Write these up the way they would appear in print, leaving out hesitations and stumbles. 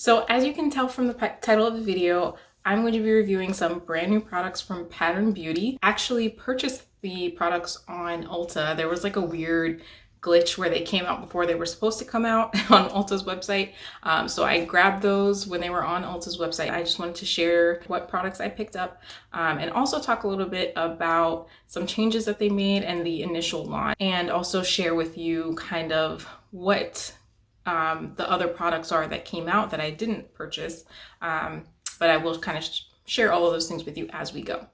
So as you can tell from the title of the video, I'm going to be reviewing some brand new products from Pattern Beauty. Actually purchased the products on Ulta. There was like a weird glitch where they came out before they were supposed to come out on Ulta's website. So I grabbed those when they were on Ulta's website. I just wanted to share what products I picked up and also talk a little bit about some changes that they made and the initial launch, and also share with you kind of what the other products are that came out that I didn't purchase, but I will kind of share all of those things with you as we go.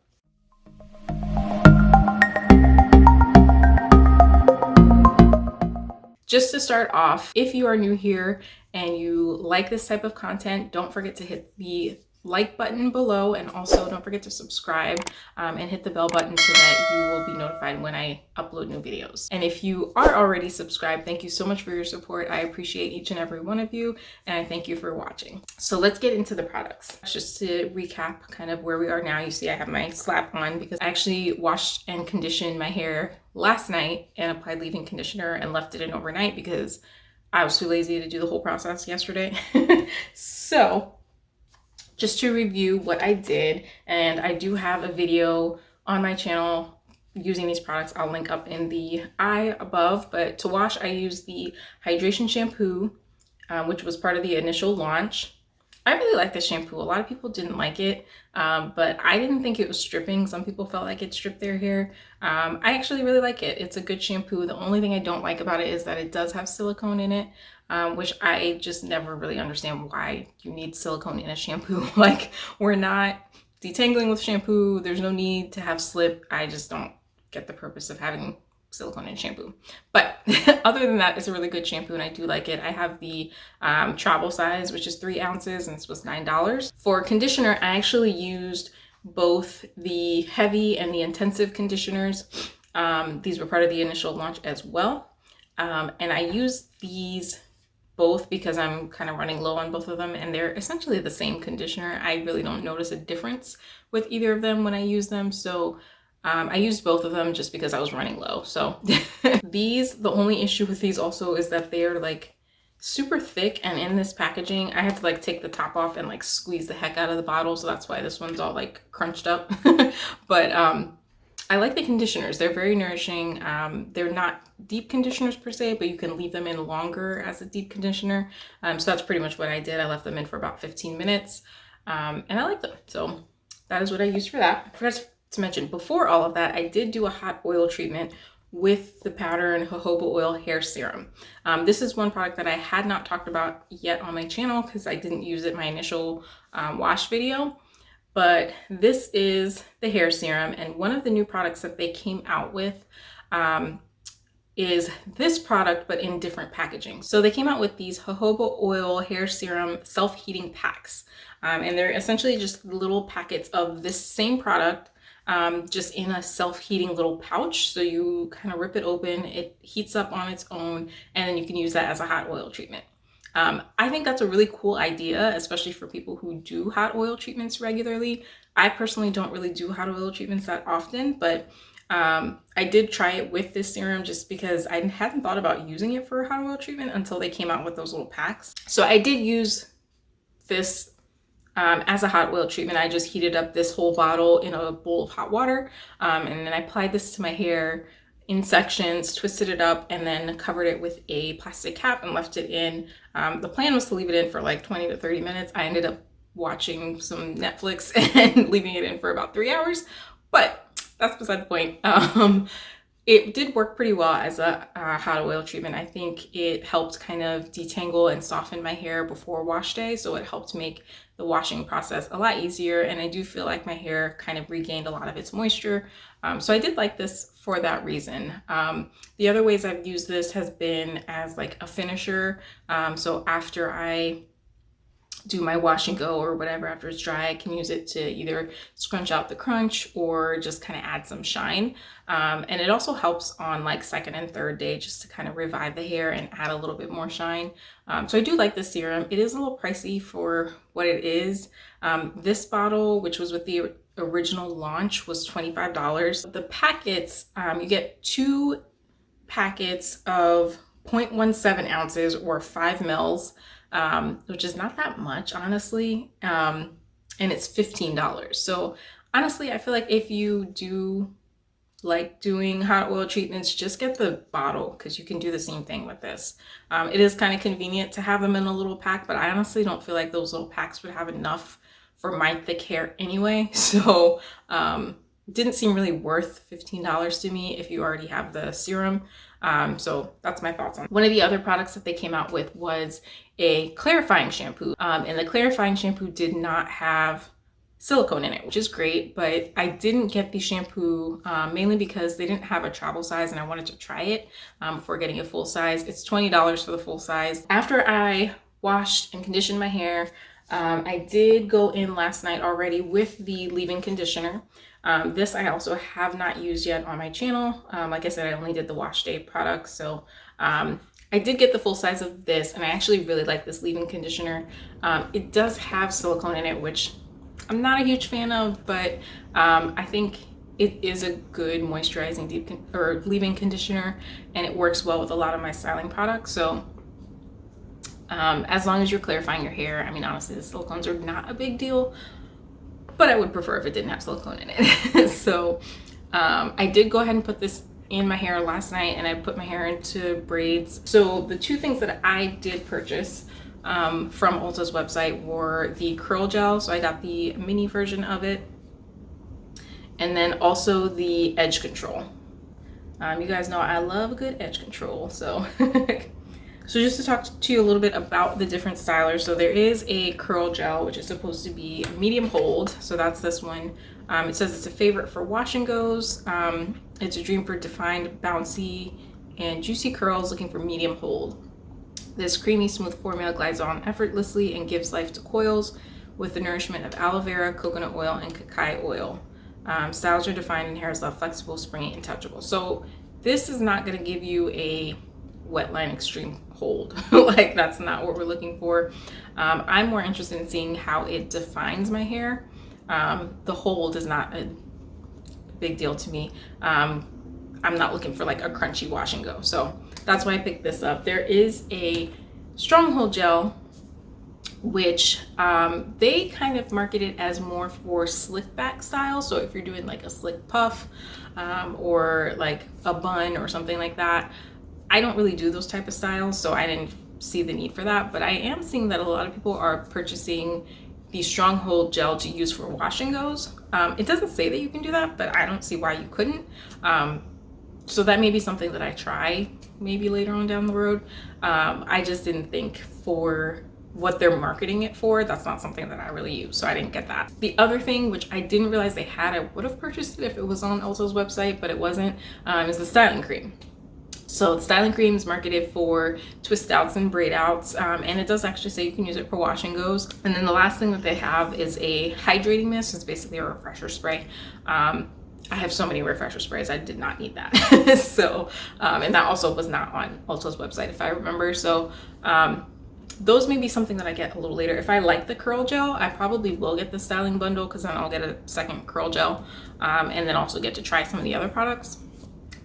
Just to start off, if you are new here and you like this type of content, don't forget to hit the like button below, and also don't forget to subscribe and hit the bell button so that you will be notified when I upload new videos. And if you are already subscribed, thank you so much for your support. I appreciate each and every one of you, and I thank you for watching. So let's get into the products. Just to recap kind of where we are now, you see I have my slap on because I actually washed and conditioned my hair last night and applied leave-in conditioner and left it in overnight because I was too lazy to do the whole process yesterday. So just to review what I did, and I do have a video on my channel using these products. I'll link up in the eye above, but to wash, I used the hydration shampoo, which was part of the initial launch. I really like this shampoo. A lot of people didn't like it, but I didn't think it was stripping. Some people felt like it stripped their hair. I actually really like it. It's a good shampoo. The only thing I don't like about it is that it does have silicone in it, which I just never really understand why you need silicone in a shampoo. Like, we're not detangling with shampoo. There's no need to have slip. I just don't get the purpose of having silicone in shampoo. But other than that, it's a really good shampoo and I do like it. I have the travel size, which is 3 ounces, and this was $9. For conditioner, I actually used both the heavy and the intensive conditioners. These were part of the initial launch as well. And I used these both because I'm kind of running low on both of them, and they're essentially the same conditioner. I really don't notice a difference with either of them when I use them. So I used both of them just because I was running low. So the only issue with these also is that they are like super thick, and in this packaging, I had to like take the top off and like squeeze the heck out of the bottle. So that's why this one's all like crunched up. But I like the conditioners. They're very nourishing. They're not deep conditioners per se, but you can leave them in longer as a deep conditioner. So that's pretty much what I did. I left them in for about 15 minutes and I like them. So that is what I used for that. I forgot to mention, before all of that, I did do a hot oil treatment with the Pattern jojoba oil hair serum. This is one product that I had not talked about yet on my channel because I didn't use it in my initial wash video. But this is the hair serum, and one of the new products that they came out with is this product, but in different packaging. So they came out with these jojoba oil hair serum self-heating packs, and they're essentially just little packets of this same product, just in a self-heating little pouch. So you kind of rip it open, it heats up on its own, and then you can use that as a hot oil treatment. I think that's a really cool idea, especially for people who do hot oil treatments regularly. I personally don't really do hot oil treatments that often, but I did try it with this serum just because I hadn't thought about using it for a hot oil treatment until they came out with those little packs. So I did use this as a hot oil treatment. I just heated up this whole bottle in a bowl of hot water, and then I applied this to my hair in sections, twisted it up, and then covered it with a plastic cap and left it in. The plan was to leave it in for like 20 to 30 minutes. I ended up watching some Netflix and leaving it in for about 3 hours, but that's beside the point. It did work pretty well as a hot oil treatment. I think it helped kind of detangle and soften my hair before wash day, so it helped make the washing process a lot easier, and I do feel like my hair kind of regained a lot of its moisture. So I did like this for that reason. The other ways I've used this has been as like a finisher. So after I do my wash and go or whatever, after it's dry, I can use it to either scrunch out the crunch or just kind of add some shine. And it also helps on like second and third day just to kind of revive the hair and add a little bit more shine. So I do like this serum. It is a little pricey for what it is. This bottle, which was with the original launch, was $25. The packets, you get 2 packets of 0.17 ounces or 5 mils. which is not that much, honestly. And it's $15. So honestly, I feel like if you do like doing hot oil treatments, just get the bottle because you can do the same thing with this. It is kind of convenient to have them in a little pack, but I honestly don't feel like those little packs would have enough for my thick hair anyway. So didn't seem really worth $15 to me if you already have the serum. So that's my thoughts on it. One of the other products that they came out with was a clarifying shampoo. And the clarifying shampoo did not have silicone in it, which is great, but I didn't get the shampoo mainly because they didn't have a travel size and I wanted to try it before getting a full size. It's $20 for the full size. After I washed and conditioned my hair, I did go in last night already with the leave-in conditioner. This I also have not used yet on my channel. Like I said, I only did the wash day product, so I did get the full size of this, and I actually really like this leave-in conditioner. It does have silicone in it, which I'm not a huge fan of, but I think it is a good moisturizing leave-in conditioner, and it works well with a lot of my styling products. So as long as you're clarifying your hair, I mean, honestly, the silicones are not a big deal, but I would prefer if it didn't have silicone in it. So I did go ahead and put this in my hair last night, and I put my hair into braids. So the two things that I did purchase from Ulta's website were the curl gel. So I got the mini version of it, and then also the edge control. You guys know I love a good edge control. So so just to talk to you a little bit about the different stylers. So there is a curl gel, which is supposed to be medium hold. So that's this one. It says it's a favorite for wash and goes. It's a dream for defined, bouncy, and juicy curls looking for medium hold. This creamy, smooth formula glides on effortlessly and gives life to coils with the nourishment of aloe vera, coconut oil, and cacao oil. Styles are defined and hair is left flexible, springy, and touchable. So this is not going to give you a wetline extreme hold. Like, that's not what we're looking for. I'm more interested in seeing how it defines my hair. The hold is not a big deal to me. I'm not looking for like a crunchy wash and go. So that's why I picked this up. There is a stronghold gel, which they kind of market it as more for slick back style. So if you're doing like a slick puff or like a bun or something like that, I don't really do those type of styles, so I didn't see the need for that. But I am seeing that a lot of people are purchasing the stronghold gel to use for wash and goes. It doesn't say that you can do that, but I don't see why you couldn't. So that may be something that I try maybe later on down the road. I just didn't think for what they're marketing it for, that's not something that I really use, so I didn't get that. The other thing, which I didn't realize they had, I would have purchased it if it was on Ulta's website, but it wasn't, is the styling cream. So the styling cream is marketed for twist outs and braid outs, and it does actually say you can use it for wash and goes. And then the last thing that they have is a hydrating mist. It's basically a refresher spray. I have so many refresher sprays, I did not need that. So, and that also was not on Ulta's website, if I remember. So those may be something that I get a little later. If I like the curl gel, I probably will get the styling bundle, because then I'll get a second curl gel, and then also get to try some of the other products.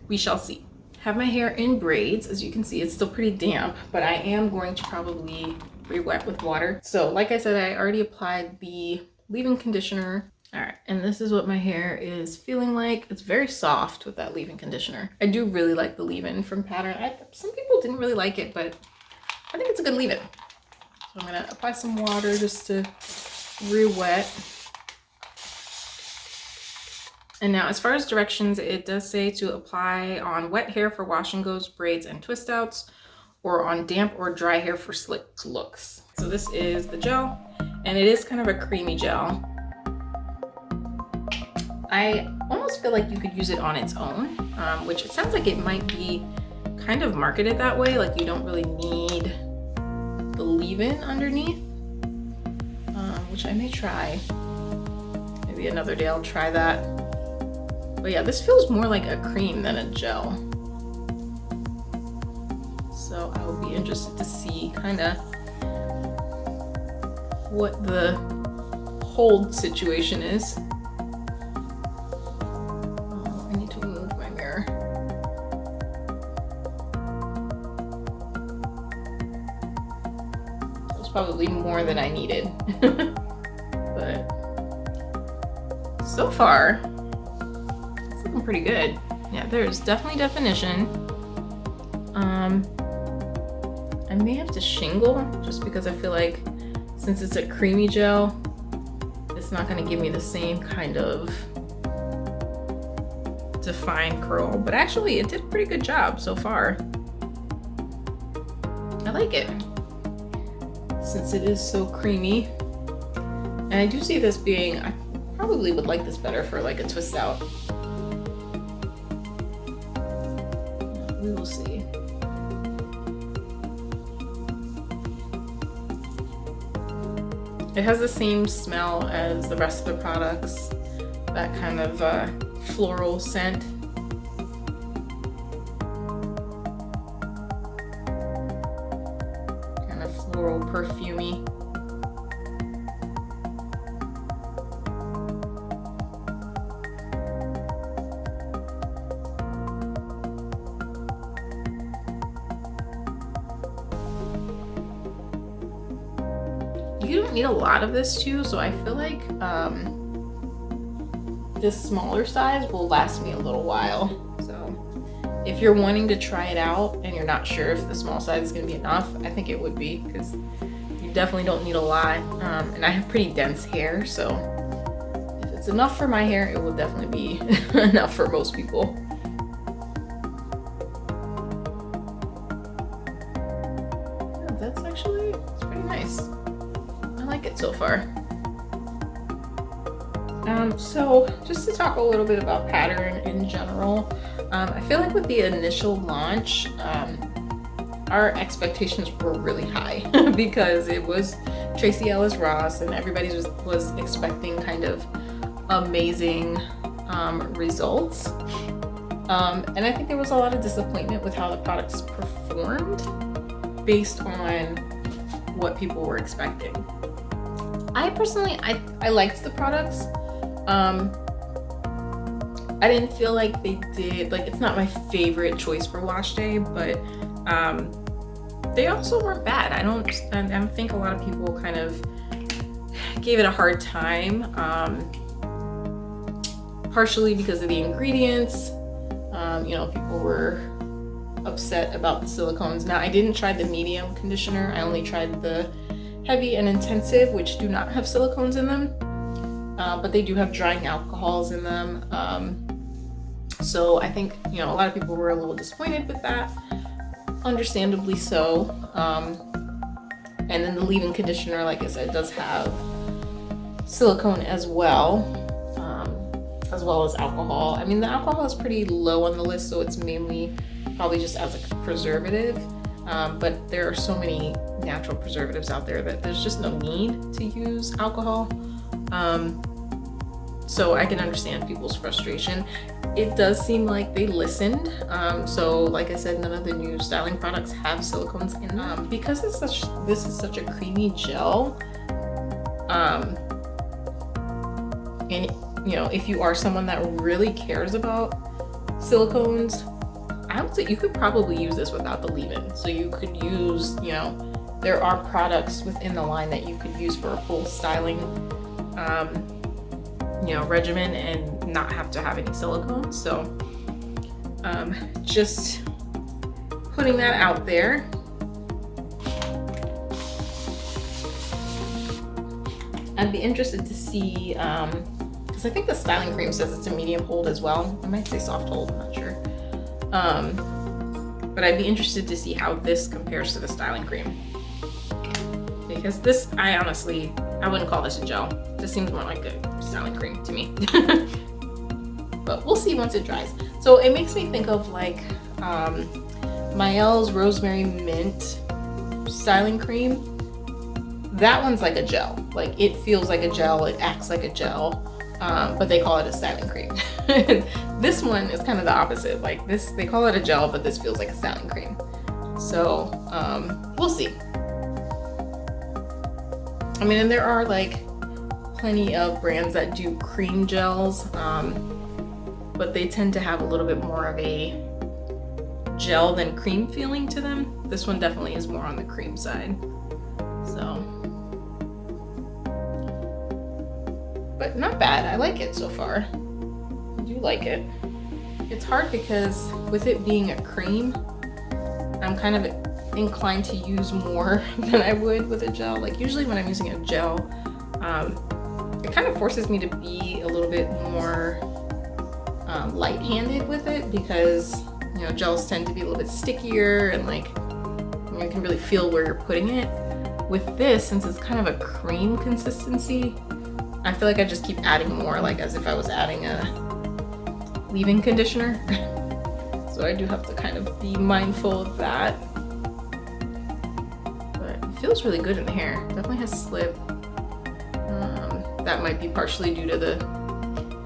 We shall see. Have my hair in braids. As you can see, it's still pretty damp, but I am going to probably re-wet with water. So like I said, I already applied the leave-in conditioner. All right, and this is what my hair is feeling like. It's very soft with that leave-in conditioner. I do really like the leave-in from Pattern. Some people didn't really like it, but I think it's a good leave-in. So I'm gonna apply some water just to re-wet. And now, as far as directions, it does say to apply on wet hair for wash and goes, braids, and twist outs, or on damp or dry hair for slick looks. So this is the gel, and it is kind of a creamy gel. I almost feel like you could use it on its own, which it sounds like it might be kind of marketed that way, like you don't really need the leave-in underneath, which I may try. Maybe another day I'll try that. But yeah, this feels more like a cream than a gel. So I will be interested to see kind of what the hold situation is. Oh, I need to remove my mirror. Those probably more than I needed. But so far, it's looking pretty good. Yeah, there's definitely definition. I may have to shingle just because I feel like since it's a creamy gel, it's not gonna give me the same kind of defined curl, but actually it did a pretty good job so far. I like it since it is so creamy. And I do see this being, I probably would like this better for like a twist out. We will see. It has the same smell as the rest of the products, that kind of floral scent. Kind of floral perfumey. You don't need a lot of this too, so I feel like this smaller size will last me a little while. So if you're wanting to try it out and you're not sure if the small size is going to be enough, I think it would be, because you definitely don't need a lot. And I have pretty dense hair, so if it's enough for my hair, it will definitely be enough for most people. Yeah, that's actually, it's pretty nice. I like it so far. So just to talk a little bit about pattern in general, I feel like with the initial launch, our expectations were really high because it was Tracee Ellis Ross and everybody was expecting kind of amazing results. And I think there was a lot of disappointment with how the products performed based on what people were expecting. I personally, I liked the products. I didn't feel like they did, like, it's not my favorite choice for wash day, but they also weren't bad. I think a lot of people kind of gave it a hard time, partially because of the ingredients. You know, people were upset about the silicones. Now, I didn't try the medium conditioner. I only tried the heavy and intensive, which do not have silicones in them, but they do have drying alcohols in them. So I think, you know, a lot of people were a little disappointed with that, understandably so. And then the leave-in conditioner, like I said, does have silicone as well as alcohol. I mean, the alcohol is pretty low on the list, so it's mainly probably just as a preservative. But there are so many natural preservatives out there that there's just no need to use alcohol. So I can understand people's frustration. It does seem like they listened. So like I said, none of the new styling products have silicones in them. Because this is such a creamy gel, and you know, if you are someone that really cares about silicones, I would say you could probably use this without the leave-in. So you could use, you know, there are products within the line that you could use for a full styling, you know, regimen and not have to have any silicone. So just putting that out there. I'd be interested to see, because I think the styling cream says it's a medium hold as well. I might say soft hold, I'm not sure. But I'd be interested to see how this compares to the styling cream. Because this, I wouldn't call this a gel. This seems more like a styling cream to me. But we'll see once it dries. So it makes me think of like Maelle's Rosemary Mint styling cream. That one's like a gel. Like, it feels like a gel, it acts like a gel, but they call it a styling cream. This one is kind of the opposite. Like this, they call it a gel, but this feels like a styling cream. So we'll see. I mean, and there are like plenty of brands that do cream gels, but they tend to have a little bit more of a gel than cream feeling to them. This one definitely is more on the cream side. So but not bad. I like it so far. I do like it. It's hard because with it being a cream, I'm kind of inclined to use more than I would with a gel. Like usually when I'm using a gel, it kind of forces me to be a little bit more light-handed with it because, you know, gels tend to be a little bit stickier and like you can really feel where you're putting it. With this, since it's kind of a cream consistency, I feel like I just keep adding more, like as if I was adding a leave-in conditioner. So I do have to kind of be mindful of that. But it feels really good in the hair. Definitely has slip. That might be partially due to the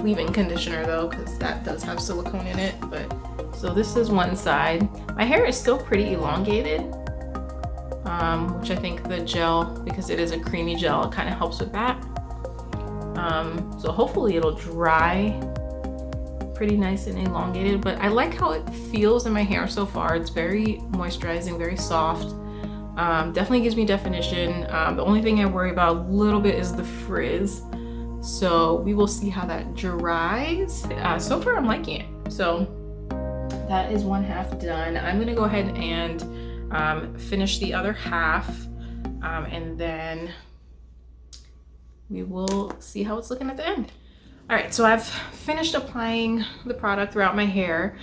leave-in conditioner though, because that does have silicone in it. But so this is one side. My hair is still pretty elongated, which I think the gel, because it is a creamy gel, it kind of helps with that. So hopefully it'll dry pretty nice and elongated, but I like how it feels in my hair so far. It's very moisturizing, very soft. Definitely gives me definition. The only thing I worry about a little bit is the frizz. So we will see how that dries. So far I'm liking it. So that is one half done. I'm gonna go ahead and finish the other half, and then we will see how it's looking at the end. All right, so I've finished applying the product throughout my hair.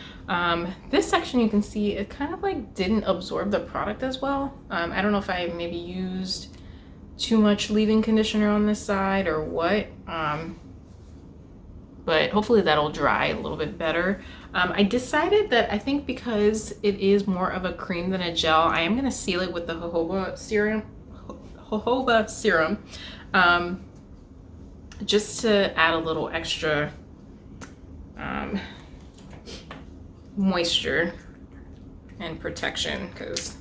This section you can see it kind of like didn't absorb the product as well. I don't know if I maybe used too much leave-in conditioner on this side or what, but hopefully that'll dry a little bit better. I decided that I think because it is more of a cream than a gel, I am gonna seal it with the jojoba serum. Just to add a little extra moisture and protection, because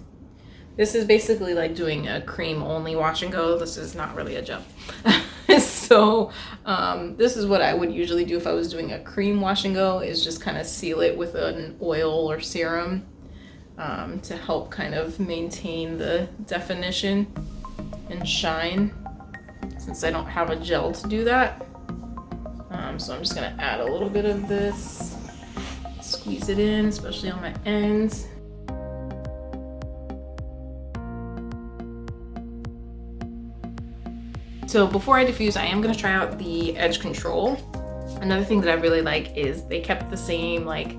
this is basically like doing a cream only wash and go. This is not really a gel. So this is what I would usually do if I was doing a cream wash and go, is just kind of seal it with an oil or serum to help kind of maintain the definition and shine, since I don't have a gel to do that. So I'm just gonna add a little bit of this, squeeze it in, especially on my ends. So before I diffuse, I am gonna try out the edge control. Another thing that I really like is they kept the same like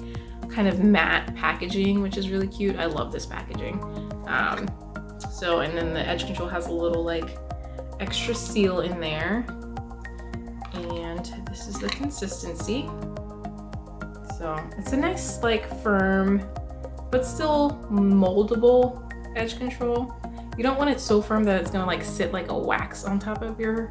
kind of matte packaging, which is really cute. I love this packaging. And then the edge control has a little like extra seal in there, and this is the consistency. So it's a nice like firm but still moldable edge control. You don't want it so firm that it's gonna like sit like a wax on top of your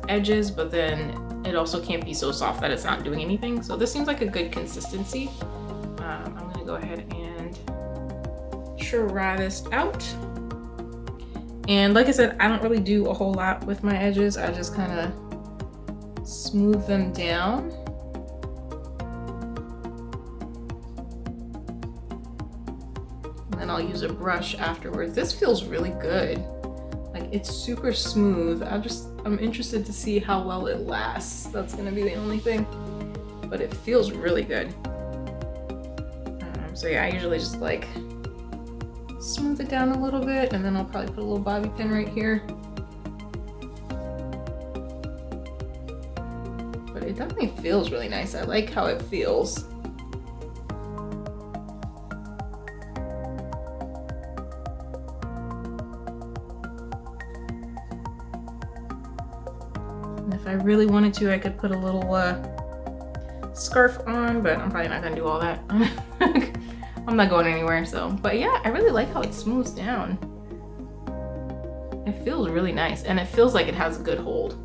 edges, but then it also can't be so soft that it's not doing anything. So this seems like a good consistency. I'm gonna go ahead and try this out. And like I said, I don't really do a whole lot with my edges. I just kind of smooth them down. And then I'll use a brush afterwards. This feels really good. Like it's super smooth. I'm interested to see how well it lasts. That's gonna be the only thing. But it feels really good. So yeah, I usually just like smooth it down a little bit, and then I'll probably put a little bobby pin right here. But it definitely feels really nice. I like how it feels. And if I really wanted to, I could put a little scarf on, but I'm probably not gonna do all that. I'm not going anywhere, so. But yeah, I really like how it smooths down. It feels really nice, and it feels like it has a good hold.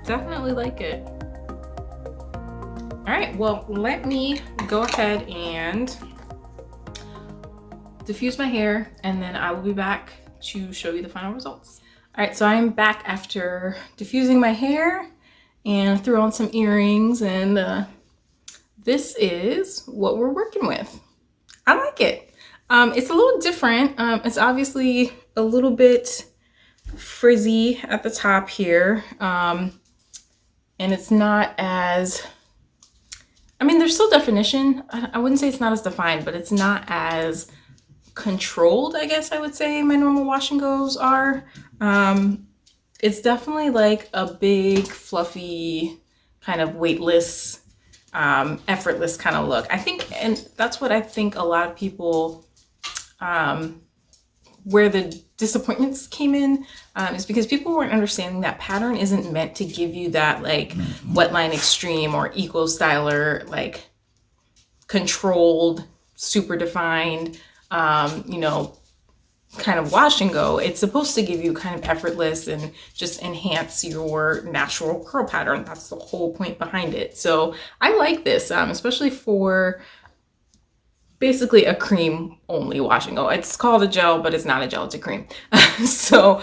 Definitely like it. All right, well, let me go ahead and diffuse my hair, and then I will be back to show you the final results. All right, so I'm back after diffusing my hair, and I threw on some earrings, and this is what we're working with. I like it. It's a little different. It's obviously a little bit frizzy at the top here. And it's not as, I mean, there's still definition. I wouldn't say it's not as defined, but it's not as controlled, I guess I would say my normal wash and goes are. It's definitely like a big, fluffy, kind of weightless, effortless kind of look. I think, and that's what I think a lot of people, where the disappointments came in, is because people weren't understanding that Pattern isn't meant to give you that like Wetline Extreme or Eco Styler, like controlled, super defined, you know, kind of wash and go. It's supposed to give you kind of effortless and just enhance your natural curl pattern. That's the whole point behind it. So I like this, especially for basically a cream only wash and go. It's called a gel, but it's not a gel, it's a cream. So,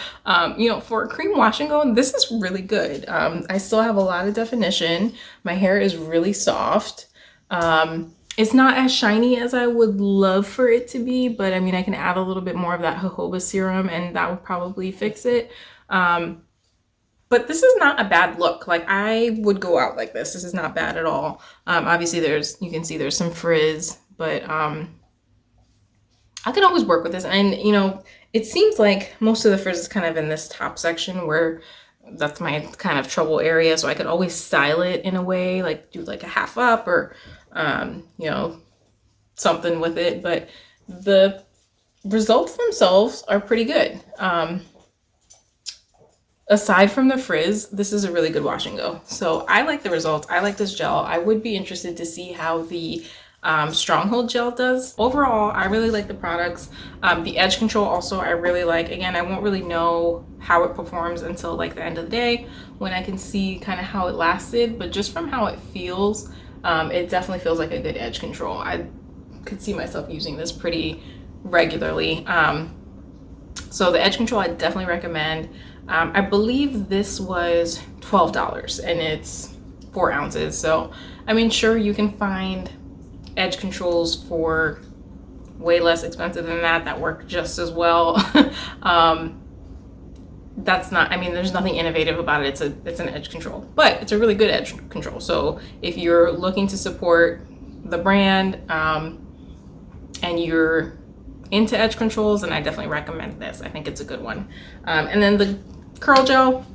you know, for a cream wash and go, this is really good. I still have a lot of definition. My hair is really soft. It's not as shiny as I would love for it to be, but I mean, I can add a little bit more of that jojoba serum and that would probably fix it. But this is not a bad look. Like, I would go out like this. This is not bad at all. Obviously you can see there's some frizz, but I can always work with this. And you know, it seems like most of the frizz is kind of in this top section where that's my kind of trouble area. So I could always style it in a way, like do like a half up or you know, something with it, but the results themselves are pretty good. Aside from the frizz, this is a really good wash and go. So I like the results. I like this gel. I would be interested to see how the Stronghold gel does. Overall, I really like the products. The edge control also I really like. Again, I won't really know how it performs until like the end of the day when I can see kind of how it lasted, but just from how it feels, it definitely feels like a good edge control. I could see myself using this pretty regularly. So the edge control I definitely recommend. I believe this was $12 and it's 4 ounces. So, I mean, sure, you can find edge controls for way less expensive than that work just as well. That's not, I mean, there's nothing innovative about it. It's an edge control, but it's a really good edge control. So if you're looking to support the brand, and you're into edge controls, then I definitely recommend this. I think it's a good one. And then the curl gel,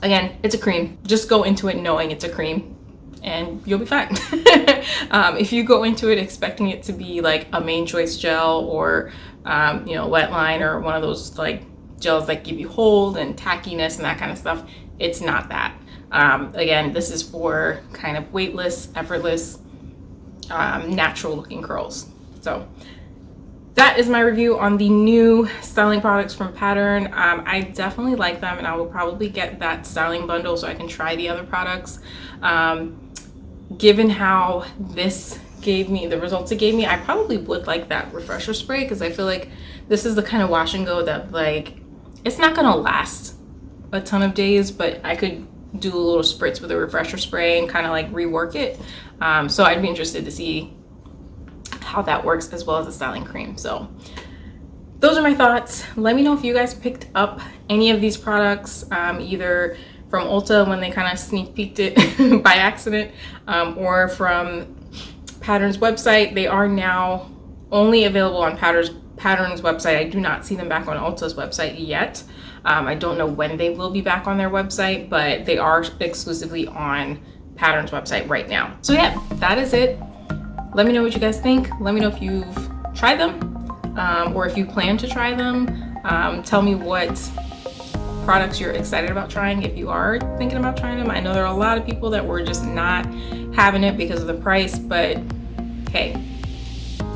again, it's a cream. Just go into it knowing it's a cream and you'll be fine. If you go into it expecting it to be like a Main Choice gel or, you know, Wetline or one of those like gels that give you hold and tackiness and that kind of stuff, it's not that. Again, this is for kind of weightless, effortless, natural looking curls. So that is my review on the new styling products from Pattern. I definitely like them and I will probably get that styling bundle so I can try the other products. Given how this gave me, the results it gave me, I probably would like that refresher spray because I feel like this is the kind of wash and go that like, it's not gonna last a ton of days, but I could do a little spritz with a refresher spray and kind of like rework it. So I'd be interested to see how that works as well as the styling cream. So those are my thoughts. Let me know if you guys picked up any of these products, either from Ulta when they kind of sneak peeked it by accident, or from Pattern's website. They are now only available on Pattern's website. I do not see them back on Ulta's website yet. I don't know when they will be back on their website, but they are exclusively on Pattern's website right now. So yeah, that is it. Let me know what you guys think. Let me know if you've tried them, or if you plan to try them. Tell me what products you're excited about trying if you are thinking about trying them. I know there are a lot of people that were just not having it because of the price, but hey,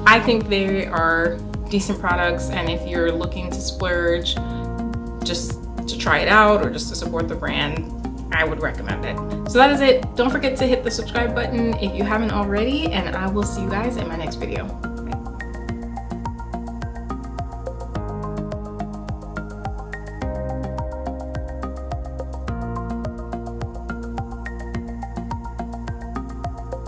I think they are decent products, and if you're looking to splurge just to try it out or just to support the brand, I would recommend it. So that is it. Don't forget to hit the subscribe button if you haven't already, and I will see you guys in my next video.